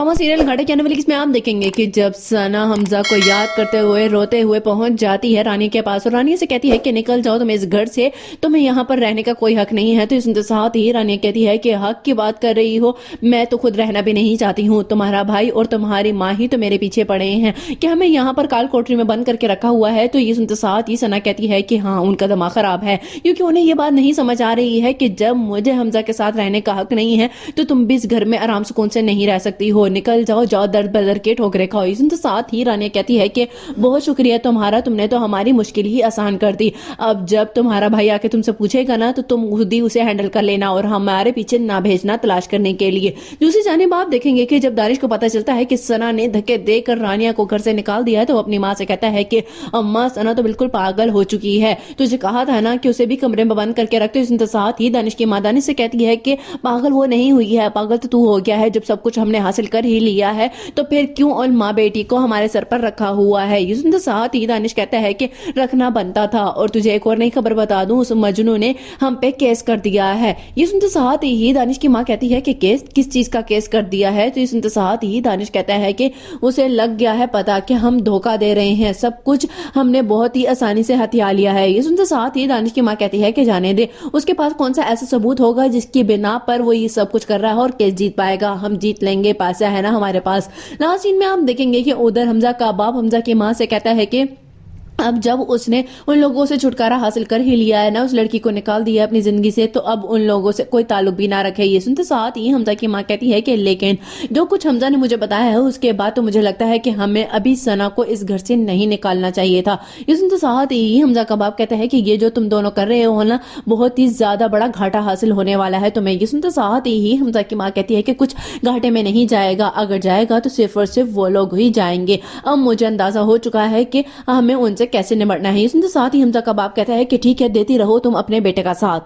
Drama serial घाटे के आने वाली किसमें आप देखेंगे कि जब सना हमजा को याद करते हुए रोते हुए पहुंच जाती है रानी के पास और रानी से कहती है कि निकल जाओ तुम इस घर से, तुम्हें यहाँ पर रहने का कोई हक नहीं है। तो इसके साथ ही रानी कहती है कि हक की बात कर रही हो, मैं तो खुद रहना भी नहीं चाहती हूँ। तुम्हारा भाई और तुम्हारी माँ ही तो मेरे पीछे पड़े हैं कि हमें यहाँ पर काल कोठरी में बंद करके रखा हुआ है। तो ये सुनते साथ ही सना कहती है कि हाँ, उनका दिमाग खराब है, क्योंकि उन्हें ये बात नहीं समझ आ रही है कि जब मुझे हमजा के साथ रहने का हक नहीं है तो तुम भी इस घर में आराम सुकून से नहीं रह सकती हो। निकल जाओ, जाओ दर बदर के ठोकरे खाओ। इसमें तो साथ ही रानी कहती है कि बहुत शुक्रिया तुम्हारा, तुमने तो हमारी मुश्किल ही आसान कर दी। अब जब तुम्हारा भाई आके तुमसे पूछेगा ना तो तुम खुद ही उसे हैंडल कर लेना और हमारे पीछे ना भेजना तलाश करने के लिए। दूसरी जानिब आप देखेंगे कि जब दानिश को पता चलता है कि सना ने धक्के देकर रानिया को घर से निकाल दिया है तो अपनी माँ से कहता है कि अम्मा, सना तो बिल्कुल पागल हो चुकी है, तुझे कहा था ना कि उसे भी कमरे में बंद करके रखते। इसके साथ ही दानिश की माँ दानिश से कहती है कि पागल वो नहीं हुई है, पागल तो तू हो गया है। जब सब कुछ हमने हासिल कर ही लिया है तो फिर क्यों और माँ बेटी को हमारे सर पर रखा हुआ है। इसके साथ ही दानिश कहता है कि रखना बनता था। और तुझे एक और नई खबर बता दूं, उस मजनू ने हम पे केस कर दिया है। ये सुनते साथ ही दानिश की माँ कहती है कि केस, किस चीज का केस कर दिया है। तो ये सुनते साथ ही दानिश कहता है कि उसे लग गया है पता कि हम धोखा दे रहे हैं, सब कुछ हमने बहुत ही आसानी से हथिया लिया है। ये सुनते साथ ही दानिश की माँ कहती है कि जाने दे, उसके पास कौन सा ऐसा सबूत होगा जिसकी बिना पर वो ये सब कुछ कर रहा है और केस जीत पाएगा। हम जीत लेंगे, पैसा है ना हमारे पास। लास्ट सीन में आप देखेंगे कि उधर हमजा का बाप हमजा की माँ से कहता है कि अब जब उसने उन लोगों से छुटकारा हासिल कर ही लिया है ना, उस लड़की को निकाल दिया अपनी जिंदगी से, तो अब उन लोगों से कोई ताल्लुक भी ना रखे। ये सुनते साथ ही हमजा की माँ कहती है कि लेकिन जो कुछ हमजा ने मुझे बताया है उसके बाद तो मुझे लगता है कि हमें अभी सना को इस घर से नहीं निकालना चाहिए था। ये सुनते साथ ही हमजा का बाप कहता है कि ये जो तुम दोनों कर रहे हो ना, बहुत ही ज्यादा बड़ा घाटा हासिल होने वाला है तुम्हें। ये सुनते साथ ही हमजा की माँ कहती है कि कुछ घाटे में नहीं जाएगा, अगर जाएगा तो सिर्फ और सिर्फ वो लोग ही जाएंगे। अब मुझे अंदाजा हो चुका है कि हमें उनसे कैसे निपटना है। इसके साथ ही हमजा का बाप कहता है कि ठीक है, देती रहो तुम अपने बेटे का साथ।